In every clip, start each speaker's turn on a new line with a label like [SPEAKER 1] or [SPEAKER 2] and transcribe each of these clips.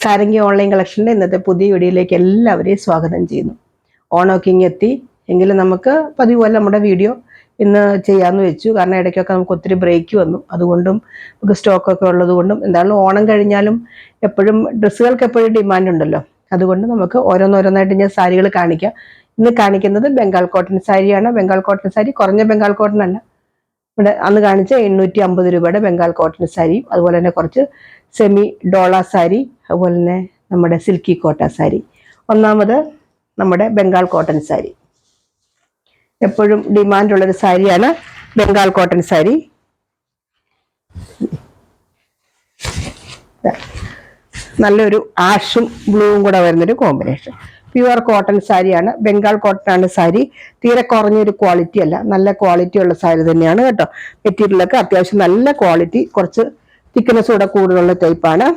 [SPEAKER 1] Sarangi online കളക്ഷൻ്റെ ഇന്നത്തെ പുതിയ വീഡിയോയിലേക്ക് എല്ലാവരെയും സ്വാഗതം ചെയ്യുന്നു. ഓണമൊക്കെ എത്തി എങ്കിലും നമുക്ക് പതിവ് പോലെ നമ്മുടെ വീഡിയോ ഇന്ന് ചെയ്യാമെന്ന് വെച്ചു. കാരണം ഇടയ്ക്കൊക്കെ നമുക്ക് ഒത്തിരി ബ്രേക്ക് വന്നു. അതുകൊണ്ടും നമുക്ക് സ്റ്റോക്കൊക്കെ ഉള്ളത് കൊണ്ടും എന്തായാലും ഓണം കഴിഞ്ഞാലും എപ്പോഴും ഡ്രസ്സുകൾക്ക് എപ്പോഴും ഡിമാൻഡ് ഉണ്ടല്ലോ. അതുകൊണ്ട് നമുക്ക് ഓരോന്നോരോന്നായിട്ട് ഞാൻ സാരികൾ കാണിക്കാം. ഇന്ന് കാണിക്കുന്നത് ബംഗാൾ കോട്ടൺ സാരിയാണ്. ബംഗാൾ കോട്ടൺ സാരി കുറഞ്ഞ ബംഗാൾ കോട്ടൺ അല്ല. ഇവിടെ അന്ന് കാണിച്ച 850 രൂപയുടെ ബംഗാൾ കോട്ടൺ സാരിയും അതുപോലെ തന്നെ കുറച്ച് സെമി ഡോള സാരി, അതുപോലെ തന്നെ നമ്മുടെ സിൽക്കി കോട്ട സാരി. ഒന്നാമത് നമ്മുടെ ബംഗാൾ കോട്ടൺ സാരി, എപ്പോഴും ഡിമാൻഡുള്ളൊരു സാരിയാണ് ബംഗാൾ കോട്ടൺ സാരി. നല്ലൊരു ആഷും ബ്ലൂവും കൂടെ വരുന്നൊരു കോമ്പിനേഷൻ. പ്യുവർ കോട്ടൺ സാരിയാണ്. ബംഗാൾ കോട്ടൺ ആണ് സാരി. തീരെ കുറഞ്ഞൊരു ക്വാളിറ്റി അല്ല, നല്ല ക്വാളിറ്റി ഉള്ള സാരി തന്നെയാണ് കേട്ടോ. മെറ്റീരിയലൊക്കെ അത്യാവശ്യം നല്ല ക്വാളിറ്റി, കുറച്ച് തിക്നെസ് കൂടെ കൂടുതലുള്ള ടൈപ്പാണ്.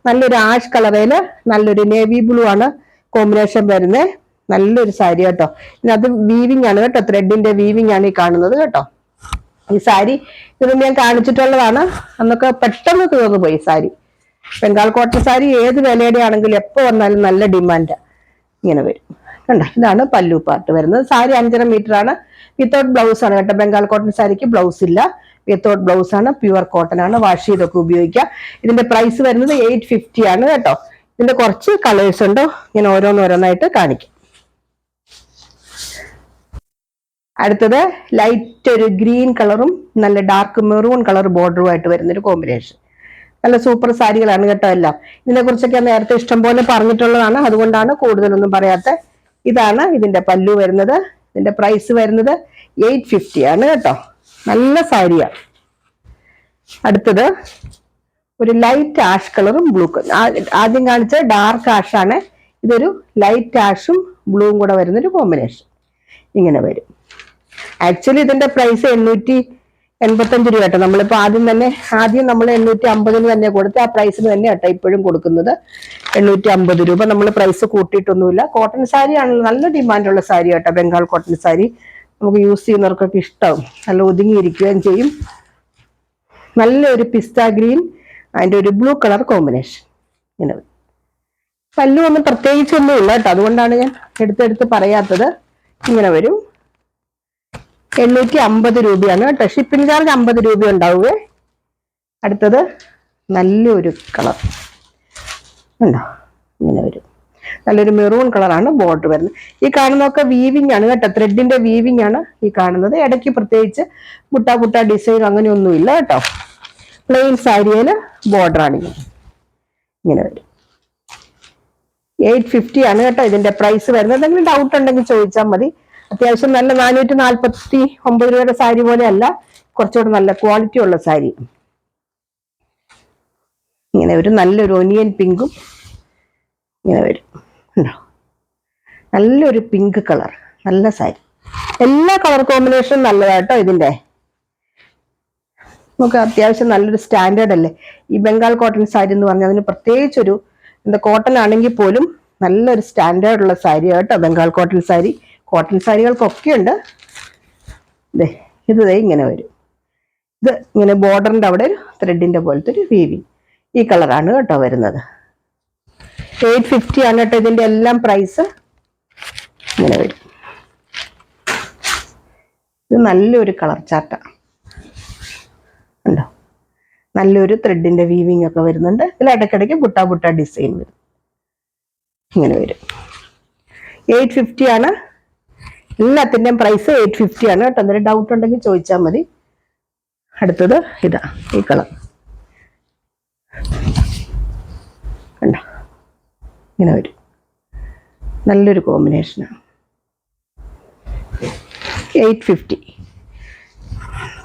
[SPEAKER 1] നല്ലൊരു ആഷ് കളറിൽ നല്ലൊരു നേവി ബ്ലൂ ആണ് കോമ്പിനേഷൻ വരുന്നത്. നല്ലൊരു സാരി കേട്ടോ. ഇതിനകത്ത് വീവിങ് ആണ് കേട്ടോ, ത്രെഡിന്റെ വീവിങ് ആണ് ഈ കാണുന്നത് കേട്ടോ. ഈ സാരി ഇതിന് ഞാൻ കാണിച്ചിട്ടുള്ളതാണ്. അന്നൊക്കെ പെട്ടെന്ന് തീർന്നു പോയി സാരി. ബംഗാൾ കോട്ടൺ സാരി ഏത് വിലയുടെ ആണെങ്കിലും എപ്പോൾ വന്നാലും നല്ല ഡിമാൻഡ് ഇങ്ങനെ വരും കണ്ടോ. ഇതാണ് പല്ലു പാർട്ട് വരുന്നത്. സാരി 5.5 മീറ്റർ ആണ്. വിത്തൗട്ട് ബ്ലൗസ് ആണ് കേട്ടോ. ബംഗാൾ കോട്ടൺ സാരിക്ക് ബ്ലൗസ് ഇല്ല, വിത്തൗട്ട് ബ്ലൗസ് ആണ്. പ്യുവർ കോട്ടൺ ആണ്. വാഷ് ചെയ്തൊക്കെ ഉപയോഗിക്കാം. ഇതിന്റെ പ്രൈസ് വരുന്നത് 850 ആണ് കേട്ടോ. ഇതിന്റെ കുറച്ച് കളേഴ്സ് ഉണ്ട്, ഞാൻ ഓരോന്നോരോന്നായിട്ട് കാണിക്കാം. അടുത്തത് ലൈറ്റ് ഒരു ഗ്രീൻ കളറും നല്ല ഡാർക്ക് മെറൂൺ കളർ ബോർഡറും ആയിട്ട് വരുന്നൊരു കോമ്പിനേഷൻ. നല്ല സൂപ്പർ സാരികളാണ് കേട്ടോ എല്ലാം. ഇതിനെ കുറിച്ചൊക്കെ നേരത്തെ ഇഷ്ടംപോലെ പറഞ്ഞിട്ടുള്ളതാണ്, അതുകൊണ്ടാണ് കൂടുതലൊന്നും പറയാത്ത. ഇതാണ് ഇതിന്റെ പല്ലു വരുന്നത്. ഇതിന്റെ പ്രൈസ് വരുന്നത് 850 ആണ് കേട്ടോ. നല്ല സാരിയാണ്. അടുത്തത് ഒരു ലൈറ്റ് ആഷ് കളറും ബ്ലൂ. ആദ്യം കാണിച്ച ഡാർക്ക് ആഷ് ആണ്. ഇതൊരു ലൈറ്റ് ആഷും ബ്ലൂവും കൂടെ വരുന്നൊരു കോമ്പിനേഷൻ ഇങ്ങനെ വരും. ആക്ച്വലി ഇതിന്റെ പ്രൈസ് 885 രൂപ കേട്ടോ. നമ്മളിപ്പോ ആദ്യം നമ്മൾ 850 തന്നെ കൊടുത്ത് ആ പ്രൈസിന് തന്നെ കേട്ടോ ഇപ്പോഴും കൊടുക്കുന്നത്. 850 രൂപ. നമ്മൾ പ്രൈസ് കൂട്ടിയിട്ടൊന്നുമില്ല. കോട്ടൺ സാരി ആണല്ലോ, നല്ല ഡിമാൻഡുള്ള സാരി കേട്ടോ. ബംഗാൾ കോട്ടൺ സാരി നമുക്ക് യൂസ് ചെയ്യുന്നവർക്കൊക്കെ ഇഷ്ടമാവും. നല്ല ഒതുങ്ങിയിരിക്കുകയും ചെയ്യും. നല്ലൊരു പിസ്ത ഗ്രീൻ അതിൻ്റെ ഒരു ബ്ലൂ കളർ കോമ്പിനേഷൻ ഇങ്ങനെ. പല്ലു ഒന്നും പ്രത്യേകിച്ചൊന്നും ഇല്ല കേട്ടോ, അതുകൊണ്ടാണ് ഞാൻ എടുത്തെടുത്ത് പറയാത്തത്. ഇങ്ങനെ വരും. 850 രൂപയാണ് കേട്ടോ. ഷിപ്പിംഗ് ചാർജ് 50 രൂപ ഉണ്ടാവുക. അടുത്തത് നല്ലൊരു കളർ ഉണ്ടോ, ഇങ്ങനെ വരും. നല്ലൊരു മെറൂൺ കളറാണ് ബോർഡർ വരുന്നത്. ഈ കാണുന്നതൊക്കെ വീവിങ് ആണ് കേട്ടോ, ത്രെഡിന്റെ വീവിങ് ആണ് ഈ കാണുന്നത്. ഇടയ്ക്ക് പ്രത്യേകിച്ച് മുട്ട ഡിസൈൻ അങ്ങനെയൊന്നുമില്ല കേട്ടോ. പ്ലെയിൻ സാരിയില് ബോർഡർ ആണ് ഇങ്ങനെ വരും. 850 ആണ് കേട്ടോ ഇതിന്റെ പ്രൈസ് വരുന്നത്. എന്തെങ്കിലും ഡൗട്ട് ഉണ്ടെങ്കിൽ ചോദിച്ചാൽ മതി. അത്യാവശ്യം നല്ല 449 രൂപയുടെ സാരി പോലെ അല്ല, കുറച്ചുകൂടെ നല്ല ക്വാളിറ്റി ഉള്ള സാരി. ഇങ്ങനെ ഒരു നല്ലൊരു ഒനിയൻ പിങ്കും ഇങ്ങനെ വരും ഉണ്ടോ. നല്ലൊരു പിങ്ക് കളർ, നല്ല സാരി. എല്ലാ കളർ കോമ്പിനേഷനും നല്ലതാട്ടോ ഇതിന്റെ. നമുക്ക് അത്യാവശ്യം നല്ലൊരു സ്റ്റാൻഡേർഡ് അല്ലേ ഈ ബംഗാൾ കോട്ടൺ സാരി എന്ന് പറഞ്ഞാൽ. അതിന് പ്രത്യേകിച്ചൊരു കോട്ടൺ ആണെങ്കിൽ പോലും നല്ലൊരു സ്റ്റാൻഡേർഡ് ഉള്ള സാരി കേട്ടോ ബംഗാൾ കോട്ടൺ സാരി. കോട്ടൺ സാരികൾക്കൊക്കെ ഉണ്ട്. ഇത് ഇങ്ങനെ വരും. ഇത് ഇങ്ങനെ ബോർഡറിന്റെ അവിടെ ഒരു ത്രെഡിന്റെ പോലത്തെ ഒരു വീവിങ്. ഈ കളറാണ് കേട്ടോ വരുന്നത്. 850 ആണ് കേട്ടോ ഇതിന്റെ എല്ലാം പ്രൈസ്. ഇങ്ങനെ വരും. ഇത് നല്ലൊരു കളർ ചാർട്ടാണ് ഉണ്ടോ. നല്ലൊരു ത്രെഡിന്റെ വീവിങ് ഒക്കെ വരുന്നുണ്ട്. ഇതിൽ ഇടയ്ക്കിടയ്ക്ക് ബുട്ട ഡിസൈൻ വരും. ഇങ്ങനെ വരും. 850 ആണ് എല്ലാത്തിൻ്റെയും പ്രൈസ്. 850 ആണ് കേട്ടോ. എന്തെങ്കിലും ഡൗട്ട് ഉണ്ടെങ്കിൽ ചോദിച്ചാൽ മതി. അടുത്തത് ഇതാ ഈ കളർ കണ്ടോ, ഇങ്ങനെ വരും. നല്ലൊരു കോമ്പിനേഷനാണ്. 850.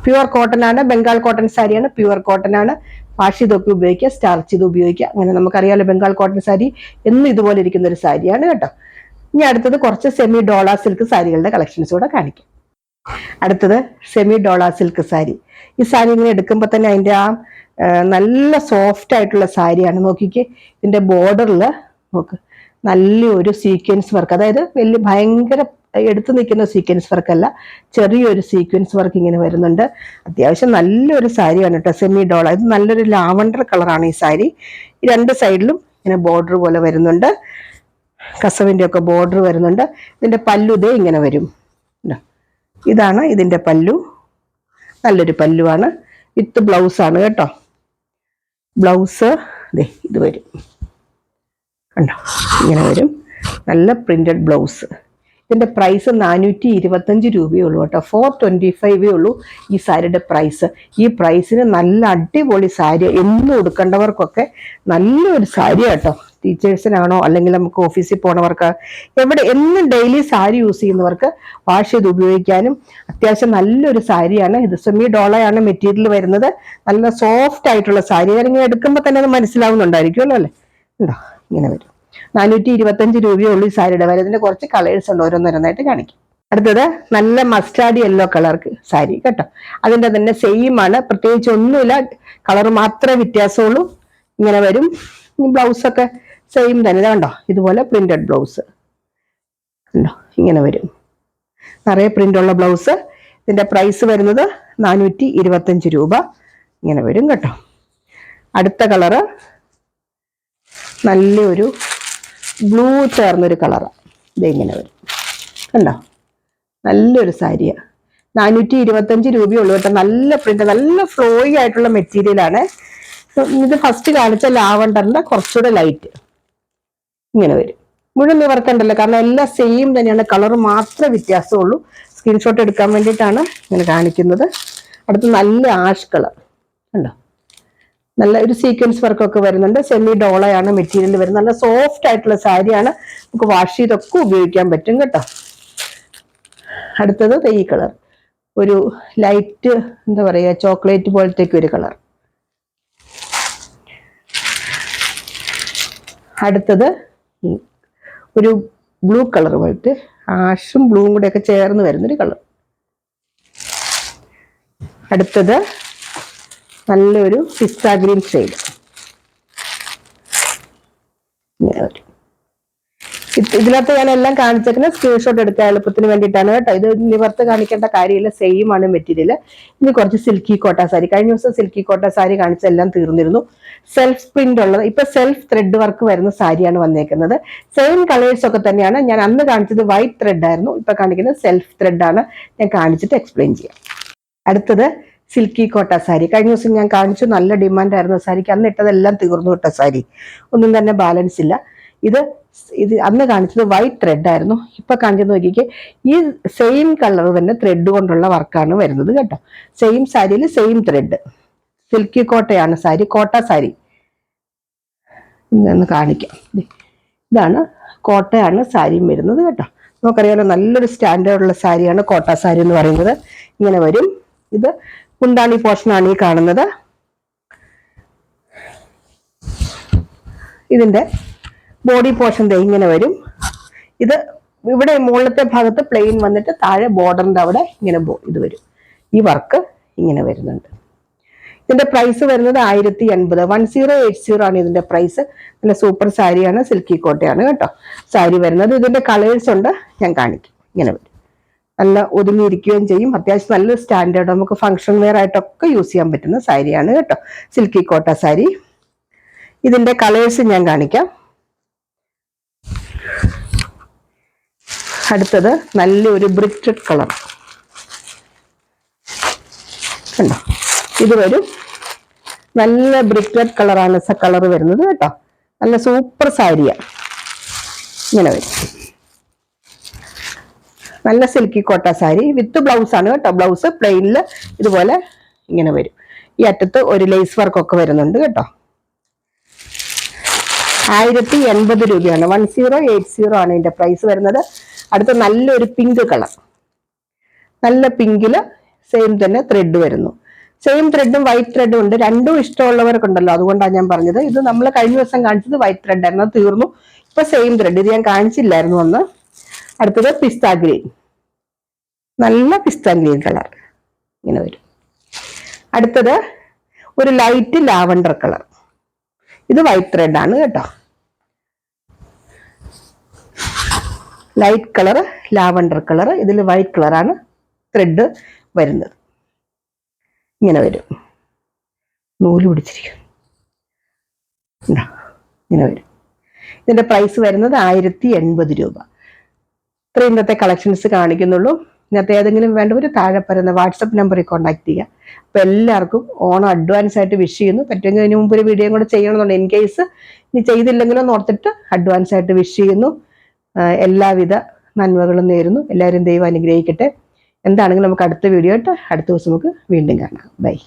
[SPEAKER 1] പ്യുവർ കോട്ടൺ ആണ്. ബംഗാൾ കോട്ടൺ സാരിയാണ്. പ്യുവർ കോട്ടൺ ആണ്. വാഷ് ചെയ്തൊക്കെ ഉപയോഗിക്കുക, സ്റ്റാർച്ച് ചെയ്ത് ഉപയോഗിക്കുക. അങ്ങനെ നമുക്കറിയാലോ ബംഗാൾ കോട്ടൺ സാരി എന്നും ഇതുപോലെ ഇരിക്കുന്ന ഒരു സാരിയാണ് കേട്ടോ. ഇനി അടുത്തത് കുറച്ച് സെമി ഡോള സിൽക്ക് സാരികളുടെ കളക്ഷൻസ് കൂടെ കാണിക്കാം. അടുത്തത് സെമി ഡോള സിൽക്ക് സാരി. ഈ സാരി ഇങ്ങനെ എടുക്കുമ്പോൾ തന്നെ അതിൻ്റെ ആ നല്ല സോഫ്റ്റ് ആയിട്ടുള്ള സാരിയാണ്. നോക്കിക്കേ, ഇതിന്റെ ബോർഡറിൽ നോക്ക് നല്ലൊരു സീക്വൻസ് വർക്ക്. അതായത് ഭയങ്കര എടുത്തു നിൽക്കുന്ന സീക്വൻസ് വർക്ക് അല്ല, ചെറിയൊരു സീക്വൻസ് വർക്ക് ഇങ്ങനെ വരുന്നുണ്ട്. അത്യാവശ്യം നല്ലൊരു സാരിയാണ് കേട്ടോ സെമി ഡോള. ഇത് നല്ലൊരു ലാവണ്ടർ കളറാണ് ഈ സാരി. ഈ രണ്ട് സൈഡിലും ഇങ്ങനെ ബോർഡർ പോലെ വരുന്നുണ്ട്, കസവിൻ്റെ ഒക്കെ ബോർഡർ വരുന്നുണ്ട്. ഇതിൻ്റെ പല്ലു ഇതേ ഇങ്ങനെ വരും. ഇതാണ് ഇതിൻ്റെ പല്ലു. നല്ലൊരു പല്ലുവാണ്. വിത്ത് ബ്ലൗസാണ് കേട്ടോ. ബ്ലൗസ് ഇത് വരും കണ്ടോ, ഇങ്ങനെ വരും. നല്ല പ്രിന്റഡ് ബ്ലൗസ്. ഇതിൻ്റെ പ്രൈസ് 425 രൂപയേ ഉള്ളൂ കേട്ടോ. 425 ഉള്ളൂ ഈ സാരിയുടെ പ്രൈസ്. ഈ പ്രൈസിന് നല്ല അടിപൊളി സാരി, എന്നും ഉടുക്കേണ്ടവർക്കൊക്കെ നല്ലൊരു സാരി കേട്ടോ. ടീച്ചേഴ്സിനാണോ അല്ലെങ്കിൽ നമുക്ക് ഓഫീസിൽ പോണവർക്ക്, എവിടെ എന്നും ഡെയിലി സാരി യൂസ് ചെയ്യുന്നവർക്ക് വാഷ് ചെയ്ത് ഉപയോഗിക്കാനും അത്യാവശ്യം നല്ലൊരു സാരിയാണ് ഇത്. സെമി ഡോളയാണ് മെറ്റീരിയൽ വരുന്നത്. നല്ല സോഫ്റ്റ് ആയിട്ടുള്ള സാരി. ഇങ്ങനെ എടുക്കുമ്പോൾ തന്നെ അത് മനസ്സിലാവുന്നുണ്ടായിരിക്കുമല്ലോ അല്ലേ. ഉണ്ടോ, ഇങ്ങനെ വരും. 425 രൂപയേ ഉള്ളൂ ഈ സാരിയുടെ വില. ഇതിന്റെ കുറച്ച് കളേഴ്സ് ഉണ്ട്, ഓരോന്നോരോന്നായിട്ട് കാണിക്കും. അടുത്തത് നല്ല മസ്റ്റാർഡ് യെല്ലോ കളർക്ക് സാരി കേട്ടോ. അതിന്റെ തന്നെ സെയിം ആണ്, പ്രത്യേകിച്ച് ഒന്നുമില്ല, കളർ മാത്രമേ വ്യത്യാസമുള്ളൂ. ഇങ്ങനെ വരും. ബ്ലൗസൊക്കെ സെയിം തന്നെ കണ്ടോ, ഇതുപോലെ പ്രിന്റഡ് ബ്ലൗസ് കണ്ടോ, ഇങ്ങനെ വരും. നിറയെ പ്രിന്റ് ഉള്ള ബ്ലൗസ്. ഇതിന്റെ പ്രൈസ് വരുന്നത് 425 രൂപ. ഇങ്ങനെ വരും കേട്ടോ. അടുത്ത കളറ് നല്ലൊരു ബ്ലൂ ചേർന്നൊരു കളറാണ്. ഇതിങ്ങനെ വരും കണ്ടോ, നല്ലൊരു സാരിയാണ്. 425 രൂപയുള്ളൂ കേട്ടോ. നല്ല പ്രിന്റ്, നല്ല ഫ്ലോയി ആയിട്ടുള്ള മെറ്റീരിയലാണ്. ഇത് ഫസ്റ്റ് കാണിച്ച ലാവണ്ടറിന്റെ കുറച്ചുകൂടെ ലൈറ്റ് ഇങ്ങനെ വരും. മുഴുവൻ നിവർക്കണ്ടല്ലോ, കാരണം എല്ലാം സെയിം തന്നെയാണ്, കളർ മാത്രമേ വ്യത്യാസമുള്ളൂ. സ്ക്രീൻഷോട്ട് എടുക്കാൻ വേണ്ടിയിട്ടാണ് ഇങ്ങനെ കാണിക്കുന്നത്. അടുത്ത് നല്ല ആഷ് കളർ കണ്ടോ, നല്ല ഒരു സീക്വൻസ് വർക്കൊക്കെ വരുന്നുണ്ട്. സെമി ഡോളയാണ് മെറ്റീരിയൽ വരുന്നത്. നല്ല സോഫ്റ്റ് ആയിട്ടുള്ള സാരിയാണ്, നമുക്ക് വാഷ് ചെയ്തൊക്കെ ഉപയോഗിക്കാൻ പറ്റും കേട്ടോ. അടുത്തത് ഈ കളർ, ഒരു ലൈറ്റ് എന്താ പറയുക, ചോക്ലേറ്റ് പോലത്തേക്ക് ഒരു കളർ. അടുത്തത് ഒരു ബ്ലൂ കളർ പോലത്തെ, ആഷും ബ്ലൂവും കൂടെ ഒക്കെ ചേർന്ന് വരുന്നൊരു കളർ. അടുത്തത് നല്ലൊരു പിസ്ത ഗ്രീൻ ഷെയ്ഡ്. ഇതിനകത്ത് ഞാൻ എല്ലാം കാണിച്ചേക്കുന്നത് സ്ക്രീൻഷോട്ട് എടുക്കാൻ എളുപ്പത്തിന് വേണ്ടിയിട്ടാണ് കേട്ടോ. ഇത് നിവർത്ത് കാണിക്കേണ്ട കാര്യമില്ല, സെയിം ആണ് മെറ്റീരിയൽ. ഇനി കുറച്ച് സിൽക്കി കോട്ട സാരി. കഴിഞ്ഞ ദിവസം സിൽക്കി കോട്ട സാരി കാണിച്ചെല്ലാം തീർന്നിരുന്നു. സെൽഫ് പ്രിന്റ് ഉള്ളത്, ഇപ്പൊ സെൽഫ് ത്രെഡ് വർക്ക് വരുന്ന സാരിയാണ് വന്നേക്കുന്നത്. സെയിം കളേഴ്സ് ഒക്കെ തന്നെയാണ്. ഞാൻ അന്ന് കാണിച്ചത് വൈറ്റ് ത്രെഡ് ആയിരുന്നു, ഇപ്പൊ കാണിക്കുന്നത് സെൽഫ് ത്രെഡ് ആണ്. ഞാൻ കാണിച്ചിട്ട് എക്സ്പ്ലെയിൻ ചെയ്യാം. അടുത്തത് സിൽക്കി കോട്ട സാരി. കഴിഞ്ഞ ദിവസം ഞാൻ കാണിച്ചു, നല്ല ഡിമാൻഡായിരുന്നു സാരിക്ക്. അന്ന് ഇട്ടതെല്ലാം തീർന്നു കേട്ടോ സാരി, ഒന്നും തന്നെ ബാലൻസ് ഇല്ല. ഇത് അന്ന് കാണിച്ചത് വൈറ്റ് ത്രെഡ് ആയിരുന്നു, ഇപ്പൊ കാണിച്ചത് നോക്കിക്കേ, ഈ സെയിം കളർ തന്നെ ത്രെഡ് കൊണ്ടുള്ള വർക്കാണ് വരുന്നത് കേട്ടോ. സെയിം സാരിയിൽ സെയിം ത്രെഡ്. സിൽക്കി കോട്ടയാണ് സാരി, കോട്ട സാരി. ഇന്ന് കാണിക്കാം. ഇതാണ് കോട്ടയാണ് സാരിയും വരുന്നത് കേട്ടോ. നമുക്കറിയാലോ, നല്ലൊരു സ്റ്റാൻഡേർഡുള്ള സാരിയാണ് കോട്ട സാരി എന്ന് പറയുന്നത്. ഇങ്ങനെ വരും. ഇത് മുന്താണി പോർഷനാണ് ഈ കാണുന്നത്. ഇതിന്റെ ബോഡി പോർഷൻ ഇങ്ങനെ വരും. ഇത് ഇവിടെ മുകളിലത്തെ ഭാഗത്ത് പ്ലെയിൻ വന്നിട്ട് താഴെ ബോർഡറിന്റെ അവിടെ ഇങ്ങനെ ഇത് വരും. ഈ വർക്ക് ഇങ്ങനെ വരുന്നുണ്ട്. ഇതിന്റെ പ്രൈസ് വരുന്നത് 1080, 1080 ആണ് ഇതിന്റെ പ്രൈസ്. നല്ല സൂപ്പർ സാരിയാണ്, സിൽക്കി കോട്ടയാണ് കേട്ടോ സാരി വരുന്നത്. ഇതിന്റെ കളേഴ്സ് ഉണ്ട്, ഞാൻ കാണിക്കും. ഇങ്ങനെ വരും. നല്ല ഒതുങ്ങിയിരിക്കുകയും ചെയ്യും. അത്യാവശ്യം നല്ല സ്റ്റാൻഡേർഡ്, നമുക്ക് ഫംഗ്ഷൻ വെയർ ആയിട്ടൊക്കെ യൂസ് ചെയ്യാൻ പറ്റുന്ന സാരിയാണ് കേട്ടോ സിൽക്കി കോട്ട സാരി. ഇതിന്റെ കളേഴ്സ് ഞാൻ കാണിക്കാം. അടുത്തത് നല്ലൊരു ബ്രിക്ക് റെഡ് കളർ കണ്ടോ, ഇത് വരും. നല്ല ബ്രിക്ക് റെഡ് കളറാണ് കളർ വരുന്നത് കേട്ടോ. നല്ല സൂപ്പർ സാരിയാണ്. ഇങ്ങനെ വരും. നല്ല സിൽക്കി കോട്ട സാരി വിത്ത് ബ്ലൗസ് ആണ് കേട്ടോ. ബ്ലൗസ് പ്ലെയിനിൽ ഇതുപോലെ ഇങ്ങനെ വരും. ഈ അറ്റത്ത് ഒരു ലേസ് വർക്കൊക്കെ വരുന്നുണ്ട് കേട്ടോ. 1080 രൂപയാണ്. 1080 ആണ് ഇതിന്റെ പ്രൈസ് വരുന്നത്. അടുത്ത നല്ലൊരു പിങ്ക് കളർ, നല്ല പിങ്കില് സെയിം തന്നെ ത്രെഡ് വരുന്നു. സെയിം ത്രെഡും വൈറ്റ് ത്രെഡും ഉണ്ട്. രണ്ടും ഇഷ്ടമുള്ളവർക്കുണ്ടല്ലോ, അതുകൊണ്ടാണ് ഞാൻ പറഞ്ഞത്. ഇത് നമ്മൾ കഴിഞ്ഞ ദിവസം കാണിച്ചത് വൈറ്റ് ത്രെഡ് ആയിരുന്നു, തീർന്നു. ഇപ്പൊ സെയിം ത്രെഡ്, ഇത് ഞാൻ കാണിച്ചില്ലായിരുന്നു അന്ന്. അടുത്തത് പിസ്ത ഗ്രീൻ, നല്ല പിസ്ത ഗ്രീൻ കളർ ഇങ്ങനെ വരും. അടുത്തത് ഒരു ലൈറ്റ് ലാവണ്ടർ കളർ, ഇത് വൈറ്റ് ത്രെഡ് ആണ് കേട്ടോ. ലൈറ്റ് കളർ ലാവണ്ടർ കളർ, ഇതിൽ വൈറ്റ് കളറാണ് ത്രെഡ് വരുന്നത്. ഇങ്ങനെ വരും. നൂല് പിടിച്ചിരിക്കും. ഇങ്ങനെ വരും. ഇതിന്റെ പ്രൈസ് വരുന്നത് 1080 രൂപ. ഇത്രയും ഇന്നത്തെ കളക്ഷൻസ് കാണിക്കുന്നുള്ളൂ. ഇന്നത്തെ ഏതെങ്കിലും വേണ്ടവർ താഴെ പറയുന്ന വാട്സപ്പ് നമ്പറിൽ കോൺടാക്ട് ചെയ്യുക. അപ്പൊ എല്ലാവർക്കും ഓണം അഡ്വാൻസ് ആയിട്ട് വിഷ് ചെയ്യുന്നു. പറ്റുമെങ്കിൽ അതിന് മുമ്പ് ഒരു വീഡിയോ കൂടെ ചെയ്യണമെന്നുണ്ട്. ഇൻ കേസ് ഇനി ചെയ്തില്ലെങ്കിലോ എന്ന് ഓർത്തിട്ട് അഡ്വാൻസ് ആയിട്ട് വിഷ് ചെയ്യുന്നു. എല്ലാവിധ നന്മകളും നേരുന്നു. എല്ലാവരും ദൈവം അനുഗ്രഹിക്കട്ടെ. എന്താണെങ്കിലും നമുക്ക് അടുത്ത വീഡിയോ ആയിട്ട് അടുത്ത ദിവസം നമുക്ക് വീണ്ടും കാണാം. ബൈ.